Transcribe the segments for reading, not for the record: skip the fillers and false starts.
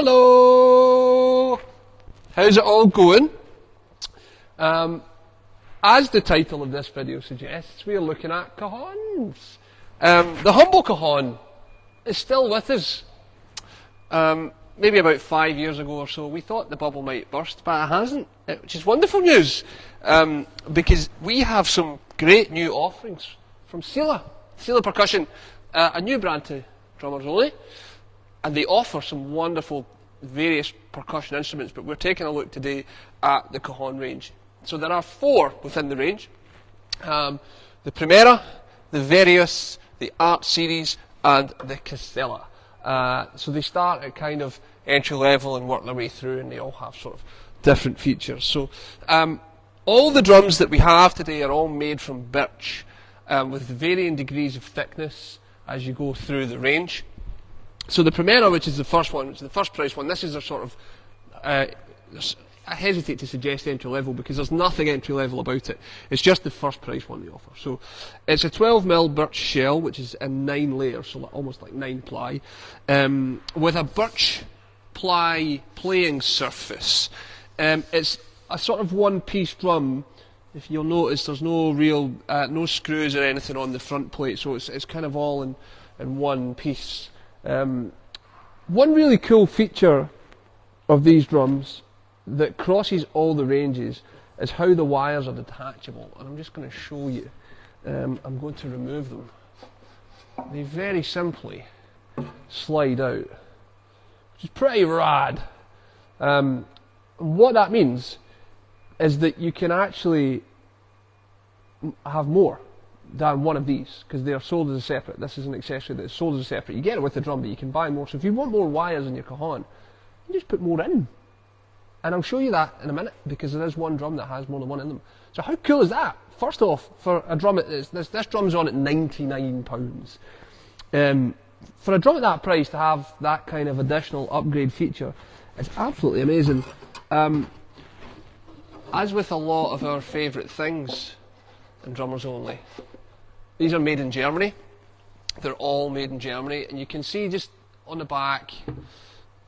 Hello! How's it all going? As the title of this video suggests, we are looking at cajons. The humble cajon is still with us. Maybe about 5 years ago or so, we thought the bubble might burst, but it hasn't, which is wonderful news, because we have some great new offerings from Sela Percussion, a new brand to drummers only, and they offer some wonderful various percussion instruments, but we're taking a look today at the cajon range. So there are 4 within the range: the Primera, the Various, the Art Series, and the Casella. So they start at kind of entry level and work their way through, and they all have sort of different features. So all the drums that we have today are all made from birch, with varying degrees of thickness as you go through the range. So the Primera, which is the first one, which is the first price one, this is a sort of, I hesitate to suggest entry level because there's nothing entry level about it. It's just the first price one they offer. So it's a 12mm birch shell, which is in 9 layers, so almost like 9 ply, with a birch ply playing surface. It's a sort of one-piece drum. If you'll notice, there's no real, no screws or anything on the front plate, so it's kind of all in one piece. One really cool feature of these drums that crosses all the ranges is how the wires are detachable, and I'm just going to show you. I'm going to remove them. They very simply slide out, which is pretty rad. What that means is that you can actually have more than one of these, because they are sold as a separate. This is an accessory that is sold as a separate. You get it with the drum, but you can buy more. So if you want more wires in your cajon, you just put more in. And I'll show you that in a minute, because there is one drum that has more than one in them. So how cool is that? First off, for a drum, this drum's on at £99. For a drum at that price to have that kind of additional upgrade feature, it's absolutely amazing. As with a lot of our favourite things in Drummers Only, these are made in Germany. They're all made in Germany, and you can see just on the back,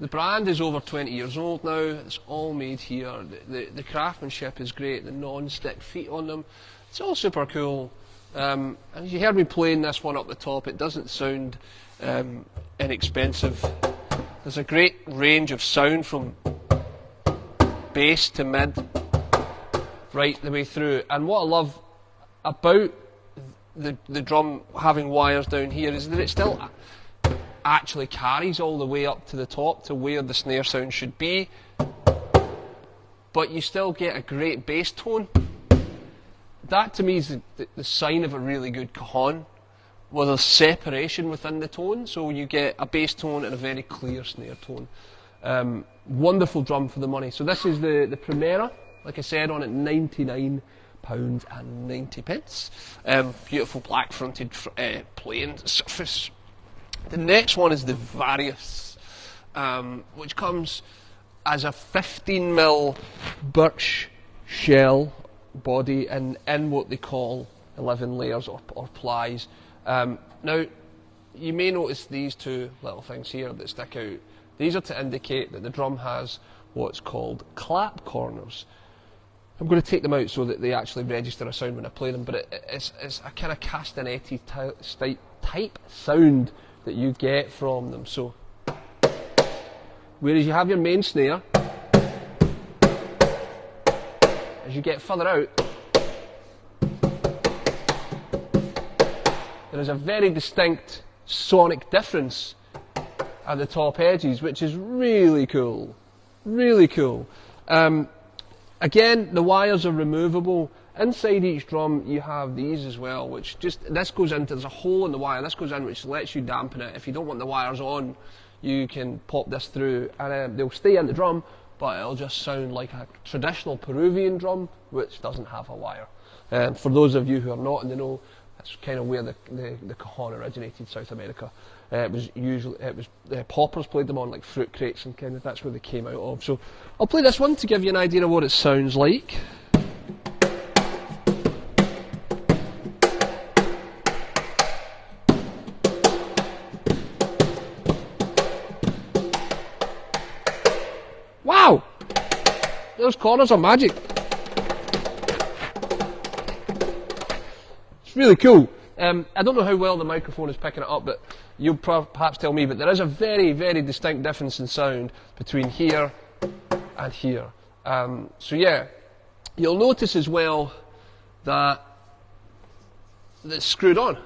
the brand is over 20 years old now. It's all made here. The craftsmanship is great. The non-stick feet on them, it's all super cool. And as you heard me playing this one up the top, it doesn't sound inexpensive. There's a great range of sound from bass to mid, right the way through. And what I love about the drum having wires down here is that it still actually carries all the way up to the top to where the snare sound should be, but you still get a great bass tone. That to me is the sign of a really good cajon, with a separation within the tone, so you get a bass tone and a very clear snare tone. Wonderful drum for the money. So this is the Primera, like I said, on at £99.90. Beautiful black fronted playing surface. The next one is the Various, which comes as a 15mm birch shell body in what they call 11 layers or plies. Now, you may notice these 2 little things here that stick out. These are to indicate that the drum has what's called clap corners. I'm going to take them out so that they actually register a sound when I play them, but it's a kind of castanetti type sound that you get from them. So, whereas you have your main snare, as you get further out, there is a very distinct sonic difference at the top edges, which is really cool. Really cool. Again, the wires are removable. Inside each drum you have these as well, which this goes into, there's a hole in the wire, this goes in which lets you dampen it. If you don't want the wires on, you can pop this through, and they'll stay in the drum, but it'll just sound like a traditional Peruvian drum, which doesn't have a wire. For those of you who are not in the know, that's kind of where the cajon originated, South America. It was paupers played them on, like fruit crates, and kind of that's where they came out of. So I'll play this one to give you an idea of what it sounds like. corners are magic. It's really cool. I don't know how well the microphone is picking it up, but you'll perhaps tell me, but there is a very, very distinct difference in sound between here and here. So yeah, you'll notice as well that it's screwed on.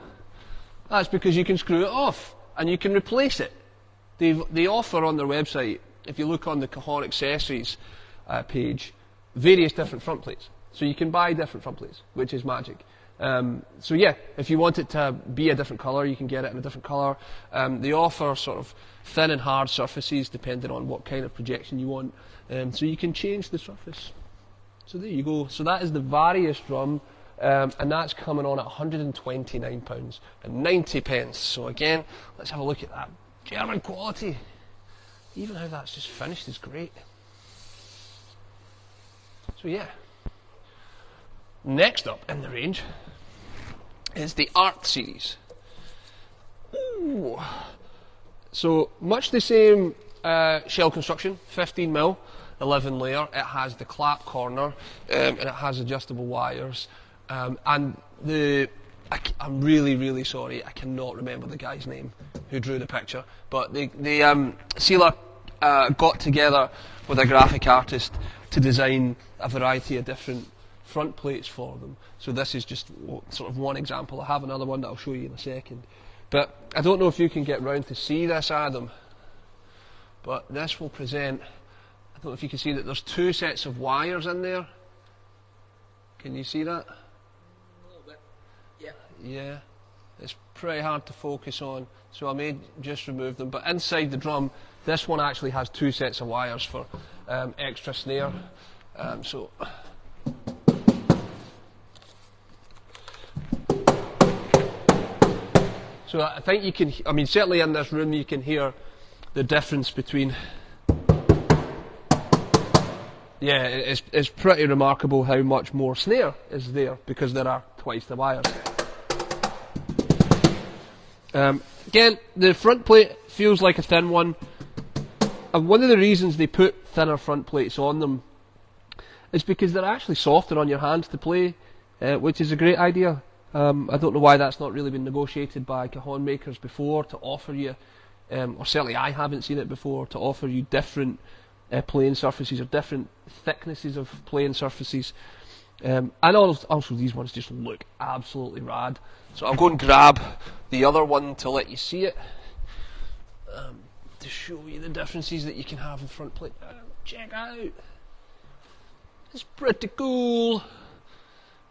That's because you can screw it off and you can replace it. They offer on their website, if you look on the Cajon accessories page, various different front plates. So you can buy different front plates, which is magic. So yeah, if you want it to be a different colour, you can get it in a different colour. They offer sort of thin and hard surfaces depending on what kind of projection you want. So you can change the surface. So there you go. So that is the Various drum, and that's coming on at £129.90. So again, let's have a look at that German quality. Even how that's just finished is great. So yeah. Next up in the range is the Art series. Ooh. So much the same shell construction, 15mm, 11 layer. It has the clap corner and it has adjustable wires. And I'm really, really sorry, I cannot remember the guy's name who drew the picture. But Sela got together with a graphic artist to design a variety of different front plates for them. So this is just sort of one example. I have another one that I'll show you in a second. But I don't know if you can get round to see this, Adam. But this will present, I don't know if you can see that there's two sets of wires in there. Can you see that? A little bit, yeah. Yeah, it's pretty hard to focus on, so I may just remove them. But inside the drum, this one actually has two sets of wires for extra snare. So I think you can, I mean certainly in this room you can hear the difference between, yeah, it's pretty remarkable how much more snare is there because there are twice the wires. Again, the front plate feels like a thin one, and one of the reasons they put thinner front plates on them is because they're actually softer on your hands to play, which is a great idea. I don't know why that's not really been negotiated by cajon makers before to offer you, or certainly I haven't seen it before, to offer you different playing surfaces or different thicknesses of playing surfaces. And also these ones just look absolutely rad. So I'll go and grab the other one to let you see it, to show you the differences that you can have in front plate. Check out. It's pretty cool.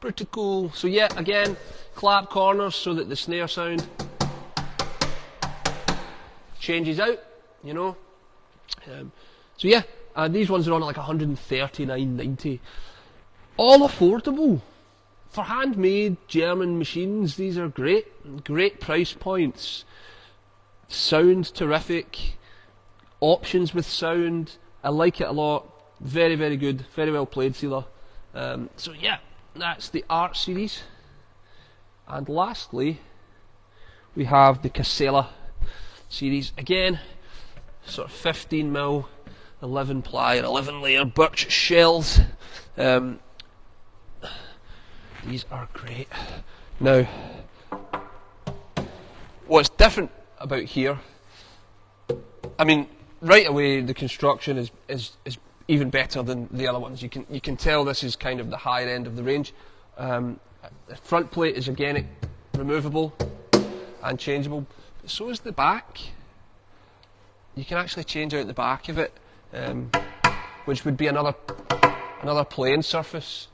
Pretty cool. So yeah, again, clap corners so that the snare sound changes out, you know. So yeah, these ones are on like $139.90. All affordable. For handmade German machines, these are great. Great price points. Sound terrific. Options with sound. I like it a lot. Very, very good. Very well played, Sela. So yeah, that's the Art series. And lastly, we have the Sela series. Again, sort of 15mm, 11 ply, and 11 layer birch shells. These are great. Now, what's different about here, I mean, right away the construction is even better than the other ones. You can tell this is kind of the higher end of the range. The front plate is again removable and changeable. So is the back. You can actually change out the back of it, which would be another playing surface.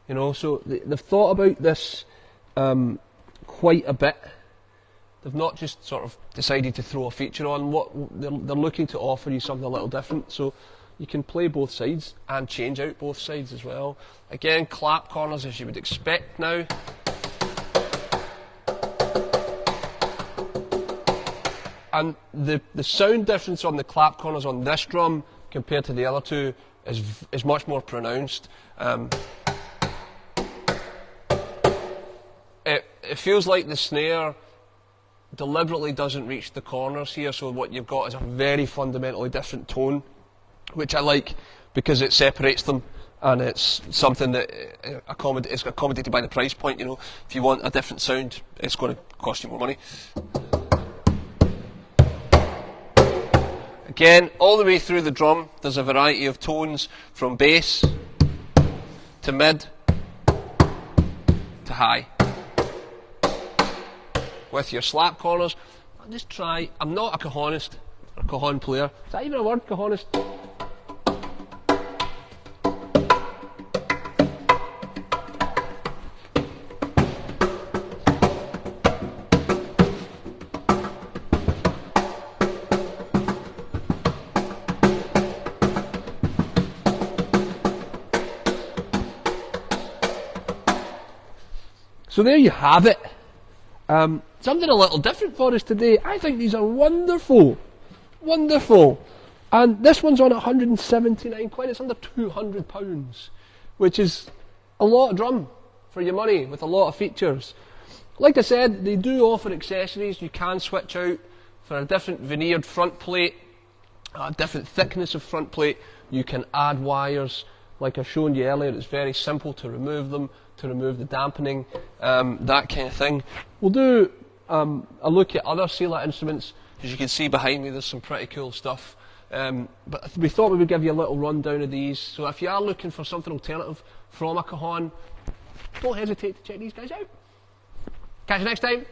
You know, so they've thought about this quite a bit. They've not just sort of decided to throw a feature on. What they're looking to offer you something a little different. So you can play both sides and change out both sides as well. Again, clap corners as you would expect now. And the sound difference on the clap corners on this drum compared to the other two is much more pronounced. It feels like the snare deliberately doesn't reach the corners here, so what you've got is a very fundamentally different tone, which I like because it separates them and it's something that is accommodated by the price point. You know, if you want a different sound, it's going to cost you more money. Again, all the way through the drum, there's a variety of tones from bass to mid to high. With your slap corners, I'll just try. I'm not a cajonist or cajon player. Is that even a word, cajonist? So there you have it. Something a little different for us today. I think these are wonderful. Wonderful. And this one's on at 179 quid. It's under £200, which is a lot of drum for your money with a lot of features. Like I said, they do offer accessories. You can switch out for a different veneered front plate, a different thickness of front plate. You can add wires. Like I showed you earlier, it's very simple to remove them, to remove the dampening, that kind of thing. We'll do a look at other Sela instruments. As you can see behind me, there's some pretty cool stuff. But we thought we would give you a little rundown of these. So if you are looking for something alternative from a cajon, don't hesitate to check these guys out. Catch you next time.